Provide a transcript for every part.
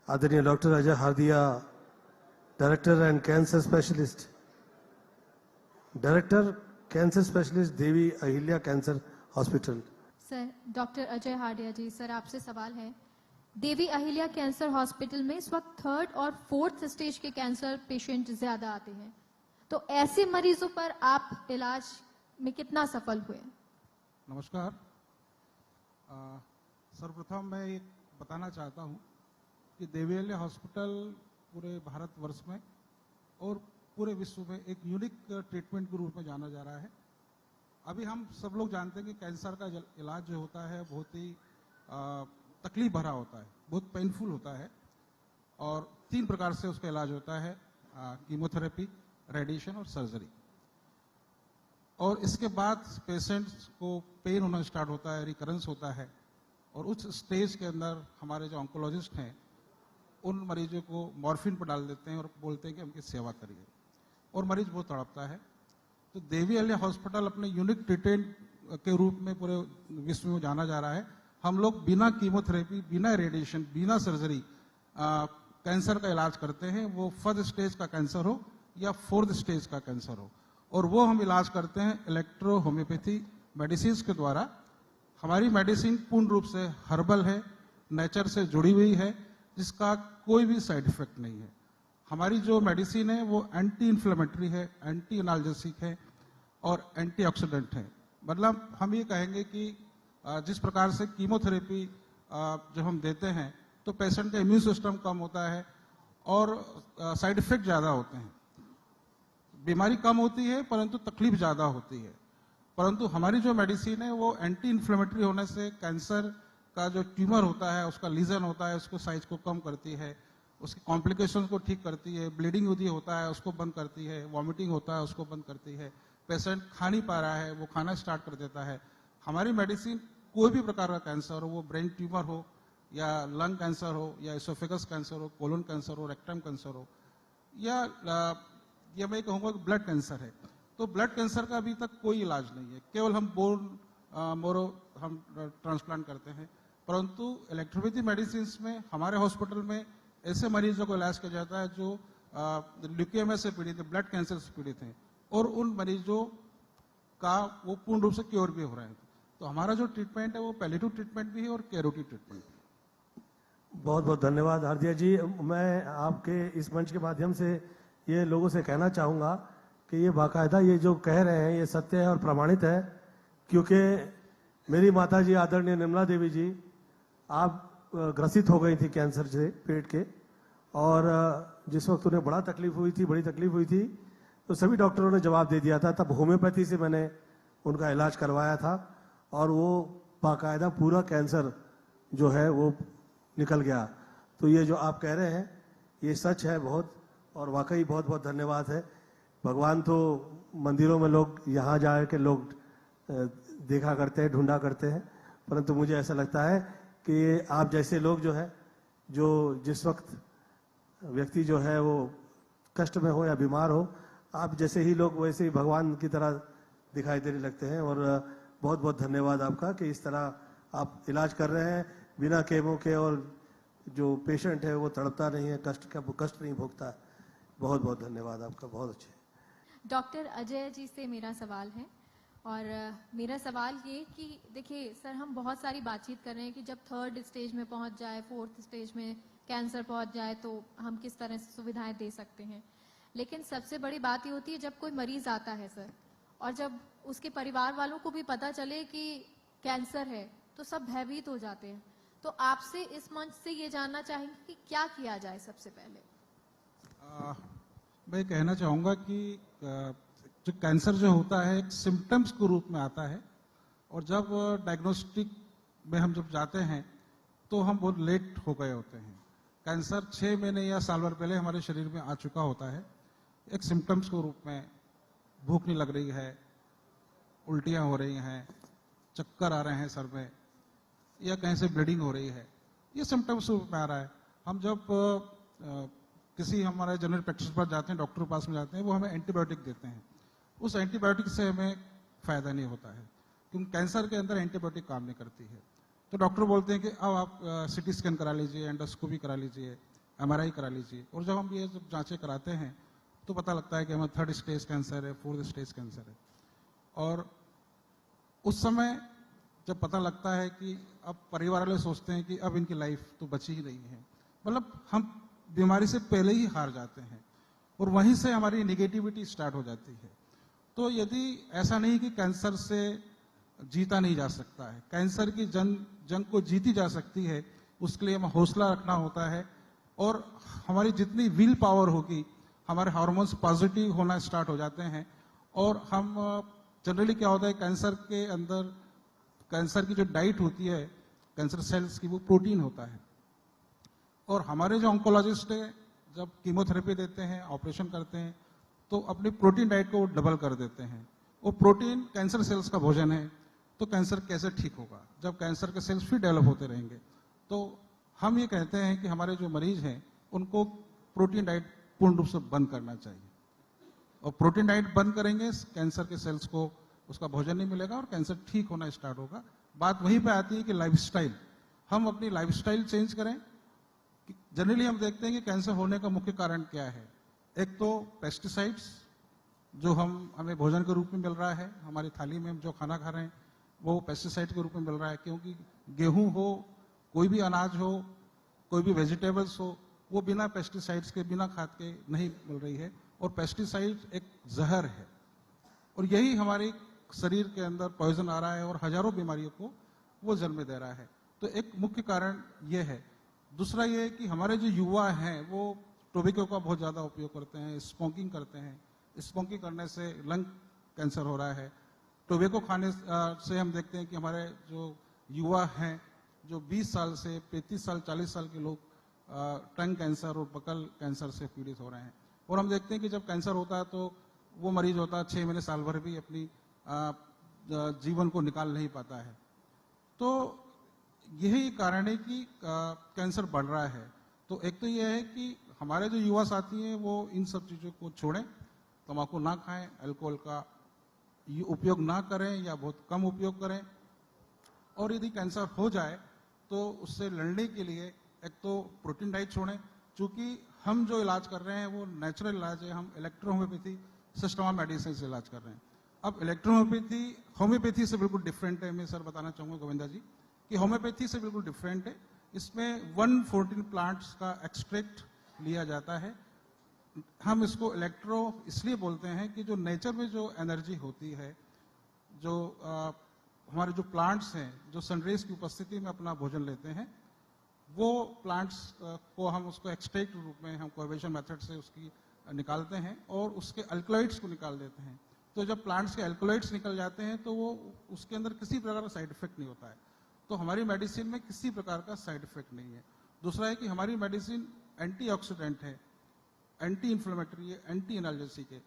आदरणीय doctor Ajay Hardia, director and cancer specialist, director cancer specialist Devi Ahilya cancer hospital. Sir, doctor Ajay Hardia ji, sir आपसे सवाल है। देवी Ahilya cancer hospital में इस वक्त 3rd और 4th स्टेज के कैंसर पेशेंट ज्यादा आते हैं, तो ऐसे मरीजों पर आप इलाज में कितना सफल हुए? नमस्कार। सर्वप्रथम मैं ये बताना चाहता हूँ कि देवी अहिल्या हॉस्पिटल पूरे भारतवर्ष में और पूरे विश्व में एक यूनिक ट्रीटमेंट के रूप में जाना जा रहा है। अभी हम सब लोग जानते हैं कि कैंसर का इलाज जो होता है बहुत ही तकलीफ भरा होता है, बहुत पेनफुल होता है और 3 प्रकार से उसका इलाज होता है, कीमोथेरेपी, रेडिएशन और सर्जरी। और इसके बाद पेशेंट्स को पेन होना स्टार्ट होता है, रिकरेंस होता है और उस स्टेज के अंदर हमारे जो ऑन्कोलॉजिस्ट हैं उन मरीजों को मॉर्फिन पर डाल देते हैं और बोलते हैं कि उनकी सेवा करिए और मरीज बहुत तड़पता है। तो देवी अहिल्या हॉस्पिटल अपने यूनिक ट्रीटमेंट के रूप में पूरे विश्व में जाना जा रहा है। हम लोग बिना कीमोथेरेपी, बिना रेडिएशन, बिना सर्जरी कैंसर का इलाज करते हैं, वो 1st स्टेज का कैंसर हो या 4th स्टेज का कैंसर हो, और वो हम इलाज करते हैं इलेक्ट्रो होम्योपैथी मेडिसिन के द्वारा। हमारी मेडिसिन पूर्ण रूप से हर्बल है, नेचर से जुड़ी हुई है, जिसका कोई भी साइड इफेक्ट नहीं है। हमारी जो मेडिसिन है वो एंटी इन्फ्लेमेटरी है, एंटी एनाल्जेसिक है और एंटीऑक्सीडेंट है। मतलब हम ये कहेंगे कि जिस प्रकार से कीमोथेरेपी जब हम देते हैं तो पेशेंट का इम्यून सिस्टम कम होता है और साइड इफेक्ट ज़्यादा होते हैं, बीमारी कम होती है परंतु तकलीफ ज़्यादा होती है। परंतु हमारी जो मेडिसिन है वो एंटी इन्फ्लेमेटरी होने से कैंसर का जो ट्यूमर होता है, उसका लीजन होता है, उसको साइज को कम करती है, उसकी कॉम्प्लिकेशंस को ठीक करती है, ब्लीडिंग यदि होता है उसको बंद करती है, वॉमिटिंग होता है उसको बंद करती है, पेशेंट खा नहीं पा रहा है वो खाना स्टार्ट कर देता है। हमारी मेडिसिन कोई भी प्रकार का कैंसर हो, वो ब्रेन ट्यूमर हो या लंग कैंसर हो या एसोफेगस कैंसर हो, कोलन कैंसर हो, रेक्टम कैंसर हो या मैं कहूँगा कि ब्लड कैंसर है, तो ब्लड कैंसर का अभी तक कोई इलाज नहीं है। केवल हम बोन मोरो हम ट्रांसप्लांट करते हैं, परंतु इलेक्ट्रोपैथी मेडिसिन में हमारे हॉस्पिटल में ऐसे मरीजों को इलाज किया जाता है जो ल्यूकेमिया से पीड़ित है, ब्लड कैंसर से पीड़ित हैं, और उन मरीजों का वो पूर्ण रूप से क्योर भी हो रहे हैं। तो हमारा जो ट्रीटमेंट है वो पैलिएटिव ट्रीटमेंट भी है और क्यूरेटिव ट्रीटमेंट भी। बहुत बहुत धन्यवाद हार्दिया जी। मैं आपके इस मंच के माध्यम से ये लोगों से कहना चाहूँगा कि ये बाकायदा ये जो कह रहे हैं ये सत्य है और प्रमाणित है, क्योंकि मेरी माता जी आदरणीय निर्मला देवी जी आप ग्रसित हो गई थी कैंसर से पेट के, और जिस वक्त उन्हें बड़ी तकलीफ हुई थी तो सभी डॉक्टरों ने जवाब दे दिया था। तब होम्योपैथी से मैंने उनका इलाज करवाया था और वो बाकायदा पूरा कैंसर जो है वो निकल गया। तो ये जो आप कह रहे हैं ये सच है बहुत, और वाकई बहुत बहुत धन्यवाद है। भगवान तो मंदिरों में लोग यहाँ जा के लोग देखा करते हैं, ढूंढा करते हैं, परंतु मुझे ऐसा लगता है कि आप जैसे लोग जो है, जो जिस वक्त व्यक्ति जो है वो कष्ट में हो या बीमार हो, आप जैसे ही लोग वैसे ही भगवान की तरह दिखाई देने लगते हैं। और बहुत बहुत धन्यवाद आपका कि इस तरह आप इलाज कर रहे हैं बिना केमो के, और जो पेशेंट है वो तड़पता नहीं है, कष्ट नहीं भोगता। बहुत बहुत धन्यवाद आपका, बहुत अच्छे। डॉक्टर अजय जी से मेरा सवाल है, और मेरा सवाल ये कि देखिए सर, हम बहुत सारी बातचीत कर रहे हैं कि जब 3rd स्टेज में पहुंच जाए, 4th स्टेज में कैंसर पहुंच जाए तो हम किस तरह से सुविधाएं दे सकते हैं, लेकिन सबसे बड़ी बात ये होती है जब कोई मरीज आता है सर, और जब उसके परिवार वालों को भी पता चले कि कैंसर है तो सब भयभीत हो जाते हैं। तो आपसे इस मंच से ये जानना चाहेंगे कि क्या किया जाए सबसे पहले? मैं कहना चाहूँगा कि जो कैंसर जो होता है एक सिम्टम्स के रूप में आता है, और जब डायग्नोस्टिक में हम जब जाते हैं तो हम बहुत लेट हो गए होते हैं। कैंसर 6 महीने या साल भर पहले हमारे शरीर में आ चुका होता है। एक सिम्टम्स के रूप में भूख नहीं लग रही है, उल्टियाँ हो रही हैं, चक्कर आ रहे हैं सर में, या कहीं से ब्लीडिंग हो रही है, ये सिम्टम्स रूप में आ रहा है। हम जब किसी हमारे जनरल प्रैक्टिस पर जाते हैं, डॉक्टर के पास में जाते हैं, वो हमें एंटीबायोटिक देते हैं। उस एंटीबायोटिक से हमें फायदा नहीं होता है, क्योंकि कैंसर के अंदर एंटीबायोटिक काम नहीं करती है। तो डॉक्टर बोलते हैं कि अब आप सिटी स्कैन करा लीजिए, एंडोस्कोपी करा लीजिए, MRI करा लीजिए। और जब हम ये सब जांचें कराते हैं तो पता लगता है कि हमें 3rd स्टेज कैंसर है, 4th स्टेज कैंसर है। और उस समय जब पता लगता है कि अब परिवार वाले सोचते हैं कि अब इनकी लाइफ तो बची ही नहीं है, मतलब हम बीमारी से पहले ही हार जाते हैं और वहीं से हमारी निगेटिविटी स्टार्ट हो जाती है। तो यदि ऐसा नहीं कि कैंसर से जीता नहीं जा सकता है, कैंसर की जंग को जीती जा सकती है, उसके लिए हमें हौसला रखना होता है और हमारी जितनी विल पावर होगी, हमारे हार्मोन्स पॉजिटिव होना स्टार्ट हो जाते हैं। और हम जनरली क्या होता है, कैंसर के अंदर कैंसर की जो डाइट होती है कैंसर सेल्स की, वो प्रोटीन होता है। और हमारे जो ऑन्कोलॉजिस्ट है जब कीमोथेरेपी देते हैं, ऑपरेशन करते हैं, तो अपनी प्रोटीन डाइट को डबल कर देते हैं। वो प्रोटीन कैंसर सेल्स का भोजन है, तो कैंसर कैसे ठीक होगा जब कैंसर के सेल्स फिर डेवलप होते रहेंगे। तो हम ये कहते हैं कि हमारे जो मरीज हैं उनको प्रोटीन डाइट पूर्ण रूप से बंद करना चाहिए, और प्रोटीन डाइट बंद करेंगे कैंसर के सेल्स को उसका भोजन नहीं मिलेगा और कैंसर ठीक होना स्टार्ट होगा। बात वहीं पे आती है कि लाइफस्टाइल, हम अपनी लाइफस्टाइल चेंज करें। जनरली हम देखते हैं कि कैंसर होने का मुख्य कारण क्या है। एक तो पेस्टिसाइड्स जो हमें भोजन के रूप में मिल रहा है, हमारी थाली में हम जो खाना खा रहे हैं वो पेस्टिसाइड के रूप में मिल रहा है, क्योंकि गेहूं हो, कोई भी अनाज हो, कोई भी वेजिटेबल्स हो, वो बिना पेस्टिसाइड्स के, बिना खाद के नहीं मिल रही है। और पेस्टिसाइड एक जहर है और यही हमारे शरीर के अंदर पॉइजन आ रहा है और हजारों बीमारियों को वो जन्म दे रहा है। तो एक मुख्य कारण ये है। दूसरा ये है कि हमारे जो युवा हैं वो टोबैको का बहुत ज़्यादा उपयोग करते हैं, स्मोकिंग करते हैं। स्मोकिंग करने से लंग कैंसर हो रहा है। टोबैको खाने से हम देखते हैं कि हमारे जो युवा हैं, जो 20 साल से 35 साल 40 साल के लोग टंग कैंसर और बकल कैंसर से पीड़ित हो रहे हैं। और हम देखते हैं कि जब कैंसर होता है तो वो मरीज होता है 6 महीने साल भर भी अपनी जीवन को निकाल नहीं पाता है। तो यही कारण है कि कैंसर बढ़ रहा है। तो एक तो यह है कि हमारे जो युवा साथी हैं वो इन सब चीज़ों को छोड़ें, तंबाकू ना खाएं, अल्कोहल का उपयोग ना करें या बहुत कम उपयोग करें। और यदि कैंसर हो जाए तो उससे लड़ने के लिए एक तो प्रोटीन डाइट छोड़ें। चूंकि हम जो इलाज कर रहे हैं वो नेचुरल इलाज है, हम इलेक्ट्रोहोम्योपैथी सिस्टम ऑफ मेडिसिन से इलाज कर रहे हैं। अब इलेक्ट्रोहोम्योपैथी होम्योपैथी से बिल्कुल डिफरेंट है। मैं सर बताना चाहूँगा गोविंदा जी कि होम्योपैथी से बिल्कुल डिफरेंट है। इसमें 114 प्लांट्स का एक्सट्रैक्ट लिया जाता है। हम इसको इलेक्ट्रो इसलिए बोलते हैं कि जो नेचर में जो एनर्जी होती है, जो हमारे जो प्लांट्स हैं जो सनरेज की उपस्थिति में अपना भोजन लेते हैं, वो प्लांट्स को हम उसको एक्सट्रैक्ट रूप में हम कोएवेशन मेथड से उसकी निकालते हैं और उसके अल्कलॉइड्स को निकाल देते हैं। तो जब प्लांट्स के अल्कलॉइड्स निकल जाते हैं तो वो उसके अंदर किसी प्रकार का साइड इफेक्ट नहीं होता है। तो हमारी मेडिसिन में किसी प्रकार का साइड इफेक्ट नहीं है। दूसरा है कि हमारी मेडिसिन एंटीऑक्सीडेंट है, एंटी इन्फ्लेमेटरी है, एंटी एनाल्जेसिक है।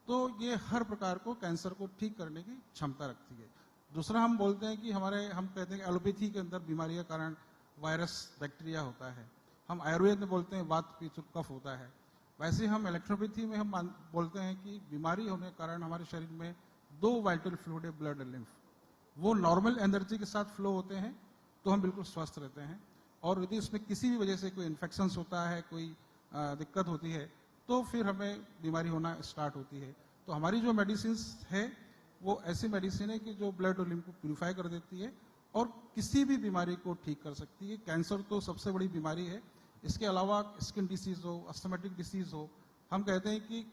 तो ये हर प्रकार को कैंसर को ठीक करने की क्षमता रखती है। दूसरा हम बोलते हैं कि हम कहते हैं कि एलोपैथी के अंदर बीमारी का कारण वायरस बैक्टीरिया होता है। हम आयुर्वेद में बोलते हैं वात पित्त कफ होता है। वैसे हम इलेक्ट्रोपैथी में हम बोलते हैं कि बीमारी होने के कारण हमारे शरीर में 2 वाइटल फ्लूइड है, ब्लड और लिम्फ, वो नॉर्मल एनर्जी के साथ फ्लो होते हैं तो हम बिल्कुल स्वस्थ रहते हैं। और यदि उसमें किसी भी वजह से कोई इन्फेक्शन होता है, कोई दिक्कत होती है, तो फिर हमें बीमारी होना स्टार्ट होती है। तो हमारी जो मेडिसिन है वो ऐसी मेडिसिन है कि जो ब्लड और लिम्फ को प्यूरिफाई कर देती है और किसी भी बीमारी को ठीक कर सकती है। कैंसर तो सबसे बड़ी बीमारी है। इसके अलावा स्किन डिसीज हो, अस्थमेटिक डिसीज हो, हम कहते हैं कि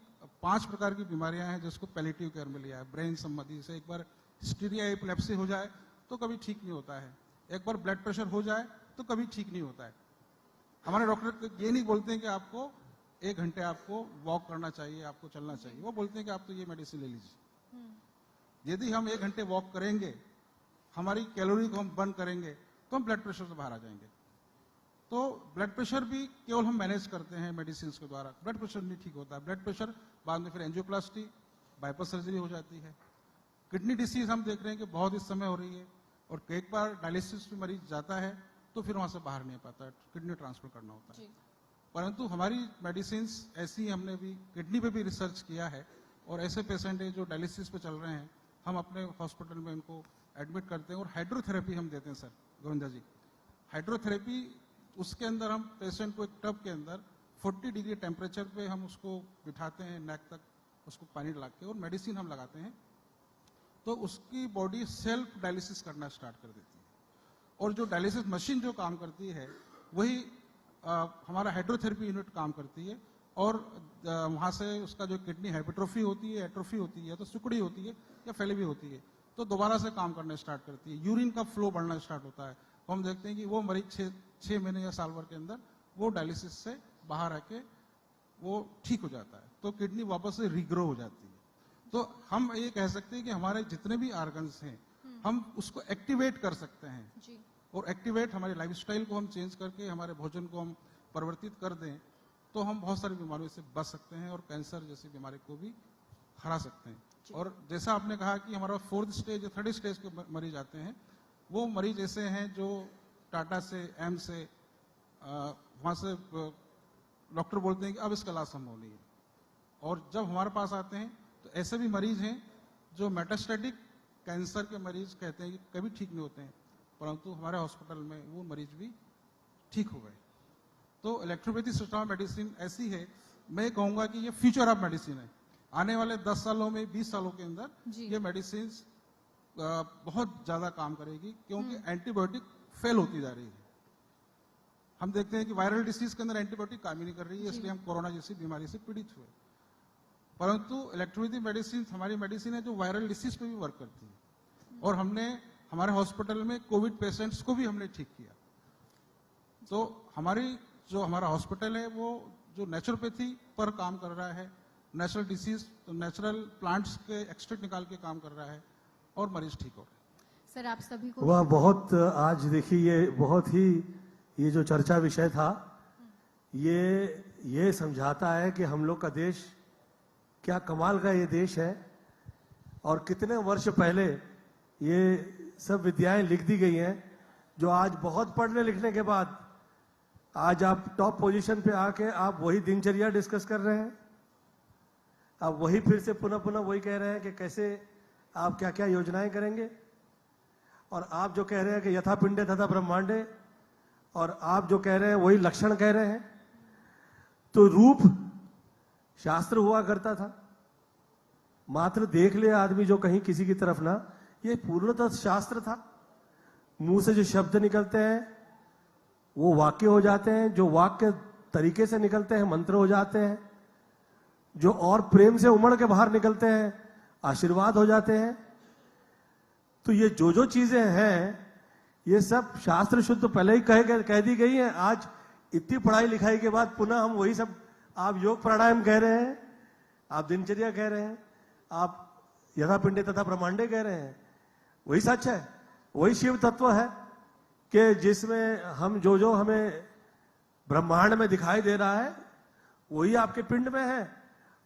5 प्रकार की बीमारियां हैं जिसको पैलिएटिव केयर में लिया है। ब्रेन संबंधी से एक बार हिस्टीरिया एपिलेप्सी हो जाए तो कभी ठीक नहीं होता है, एक बार ब्लड प्रेशर हो जाए तो कभी ठीक नहीं होता है। हमारे डॉक्टर ये नहीं बोलते हैं कि आपको 1 घंटे आपको वॉक करना चाहिए, आपको चलना चाहिए, वो बोलते हैं कि आप तो ये मेडिसिन ले लीजिए। यदि हम 1 घंटे वॉक करेंगे, हमारी कैलोरी को हम बर्न करेंगे, तो हम ब्लड प्रेशर से बाहर आ जाएंगे। तो ब्लड प्रेशर भी केवल हम मैनेज करते हैं मेडिसिन के द्वारा, ब्लड प्रेशर नहीं ठीक होता। ब्लड प्रेशर बाद में फिर एंजियोप्लास्टी, बाईपास सर्जरी हो जाती है। किडनी डिसीज हम देख रहे हैं कि बहुत इस समय हो रही है और कई बार डायलिसिस में मरीज जाता है तो फिर वहां से बाहर नहीं पाता है, किडनी ट्रांसफर करना होता है। परंतु हमारी मेडिसिन ऐसी, हमने भी किडनी पे भी रिसर्च किया है और ऐसे पेशेंट हैं जो डायलिसिस पे चल रहे हैं, हम अपने हॉस्पिटल में उनको एडमिट करते हैं और हाइड्रोथेरेपी हम देते हैं। सर गोविंदा जी, हाइड्रोथेरेपी उसके अंदर हम पेशेंट को एक टब के अंदर 40 डिग्री टेम्परेचर पे हम उसको बिठाते हैं नेक तक, उसको पानी लगा के और मेडिसिन हम लगाते हैं, तो उसकी बॉडी सेल्फ डायलिसिस करना स्टार्ट कर देती है। और जो डायलिसिस मशीन जो काम करती है वही हमारा हाइड्रोथेरेपी यूनिट काम करती है, और वहाँ से उसका जो किडनी हाइपरट्रोफी होती है, एट्रोफी होती है, तो सिकुड़ी होती है या फैली हुई होती है, तो दोबारा से काम करना स्टार्ट करती है। यूरिन का फ्लो बढ़ना स्टार्ट होता है, तो हम देखते हैं कि वो मरीज 6 महीने या साल भर के अंदर वो डायलिसिस से बाहर आके वो ठीक हो जाता है, तो किडनी वापस से रीग्रो हो जाती है। तो हम ये कह सकते हैं कि हमारे जितने भी ऑर्गन्स हैं हम उसको एक्टिवेट कर सकते हैं जी। और एक्टिवेट हमारे लाइफस्टाइल को हम चेंज करके हमारे भोजन को हम परिवर्तित कर दें, तो हम बहुत सारी बीमारियों से बच सकते हैं और कैंसर जैसी बीमारी को भी हरा सकते हैं। और जैसा आपने कहा कि हमारा 4th स्टेज या 3rd स्टेज के मरीज आते हैं, वो मरीज ऐसे हैं जो टाटा से, एम्स से, वहाँ से डॉक्टर बोलते हैं कि अब इसका इलाज संभव नहीं है, और जब हमारे पास आते हैं तो ऐसे भी मरीज हैं जो मेटास्टेटिक कैंसर के मरीज कहते हैं कि कभी ठीक नहीं होते हैं, परंतु हमारे हॉस्पिटल में वो मरीज भी ठीक हो गए। तो इलेक्ट्रोपैथी सिस्टम ऑफ मेडिसिन ऐसी है, मैं कहूँगा कि ये फ्यूचर ऑफ मेडिसिन है। आने वाले 10 सालों में, 20 सालों के अंदर ये मेडिसिन बहुत ज़्यादा काम करेगी, क्योंकि एंटीबायोटिक फेल होती जा रही है। हम देखते हैं कि वायरल डिसीज के अंदर एंटीबायोटिक काम ही नहीं कर रही है, इसलिए हम कोरोना जैसी बीमारी से पीड़ित हुए। परंतु इलेक्ट्रोपैथी मेडिसिन हमारी मेडिसिन है जो वायरल डिसीज पे भी वर्क करती है, और हमने हमारे हॉस्पिटल में कोविड पेशेंट्स को भी हमने ठीक किया। तो हमारा हॉस्पिटल है वो जो नेचुरोपैथी पर काम कर रहा है, नेचुरल डिसीज, तो नेचुरल प्लांट्स के एक्सट्रैक्ट निकाल के काम कर रहा है, और मरीज ठीक हो रहे हैं। सर आप सभी को वह बहुत, आज देखिए ये बहुत ही, ये जो चर्चा विषय था ये समझाता है कि हम लोग का देश क्या कमाल का ये देश है, और कितने वर्ष पहले ये सब विद्याएं लिख दी गई हैं, जो आज बहुत पढ़ने लिखने के बाद आज आप टॉप पोजीशन पे आके आप वही दिनचर्या डिस्कस कर रहे हैं। आप वही फिर से पुनः पुनः वही कह रहे हैं कि कैसे आप क्या क्या योजनाएं करेंगे, और आप जो कह रहे हैं कि यथा पिंडे तथा ब्रह्मांडे, और आप जो कह रहे हैं वही लक्षण कह रहे हैं। तो रूप शास्त्र हुआ करता था, मात्र देख ले आदमी जो कहीं किसी की तरफ ना, ये पूर्णतः शास्त्र था। मुंह से जो शब्द निकलते हैं वो वाक्य हो जाते हैं, जो वाक्य तरीके से निकलते हैं मंत्र हो जाते हैं, जो और प्रेम से उमड़ के बाहर निकलते हैं आशीर्वाद हो जाते हैं। तो ये जो चीजें हैं ये सब शास्त्र शुद्ध पहले ही कह दी गई हैं। आज इतनी पढ़ाई लिखाई के बाद पुनः हम वही सब, आप योग प्राणायाम कह रहे हैं, आप दिनचर्या कह रहे हैं, आप यथा पिंडे तथा ब्रह्मांडे कह रहे हैं, वही सच है, वही शिव तत्व है कि जिसमें हम जो हमें ब्रह्मांड में दिखाई दे रहा है वही आपके पिंड में है,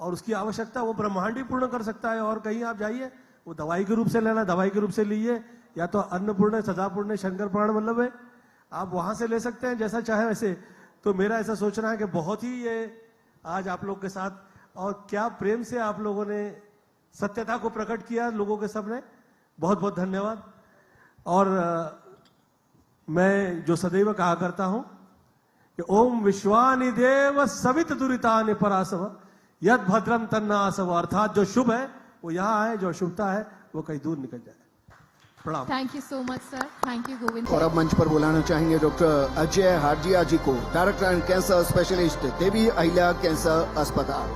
और उसकी आवश्यकता वो ब्रह्मांड ही पूर्ण कर सकता है। और कहीं आप जाइए, वो दवाई के रूप से लेना, दवाई के रूप से लीजिए, या तो अन्नपूर्ण, सदापूर्ण, शंकर प्राण वल्लभ है, आप वहां से ले सकते हैं जैसा चाहे वैसे। तो मेरा ऐसा सोचना है कि बहुत ही ये आज आप लोग के साथ, और क्या प्रेम से आप लोगों ने सत्यता को प्रकट किया लोगों के सबने, बहुत बहुत धन्यवाद। और मैं जो सदैव कहा करता हूं कि ओम विश्वानि देव सवित दुरितानि परासव यद भद्रम तन्नासव, अर्थात जो शुभ है वो यहाँ आए, जो अशुभता है वो कहीं दूर निकल जाए। प्रणाम। Thank you so much sir, thank you Govind. और अब मंच पर बुलाना चाहेंगे डॉक्टर अजय हार्जिया जी को, director and cancer specialist, Devi Ahilya cancer अस्पताल।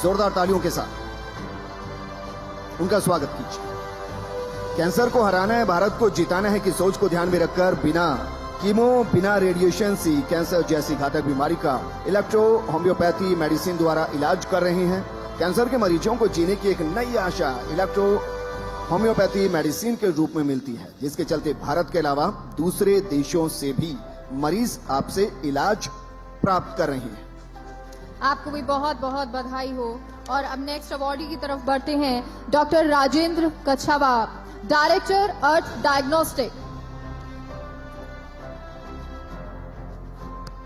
जोरदार तालियों के साथ उनका स्वागत कीजिए। कैंसर को हराना है, भारत को जिताना है की सोच को ध्यान में रखकर बिना कीमो, बिना रेडिएशन से कैंसर जैसी घातक बीमारी का इलेक्ट्रो होम्योपैथी मेडिसिन द्वारा इलाज कर रहे हैं। कैंसर के मरीजों को जीने की एक नई आशा इलेक्ट्रो होम्योपैथी मेडिसिन के रूप में मिलती है, जिसके चलते भारत के अलावा दूसरे देशों से भी मरीज आपसे इलाज प्राप्त कर रहे हैं। आपको भी बहुत बहुत बधाई हो। और अब नेक्स्ट अवार्डी की तरफ बढ़ते हैं। डॉक्टर राजेंद्र कच्छावा, डायरेक्टर अर्थ डायग्नोस्टिक।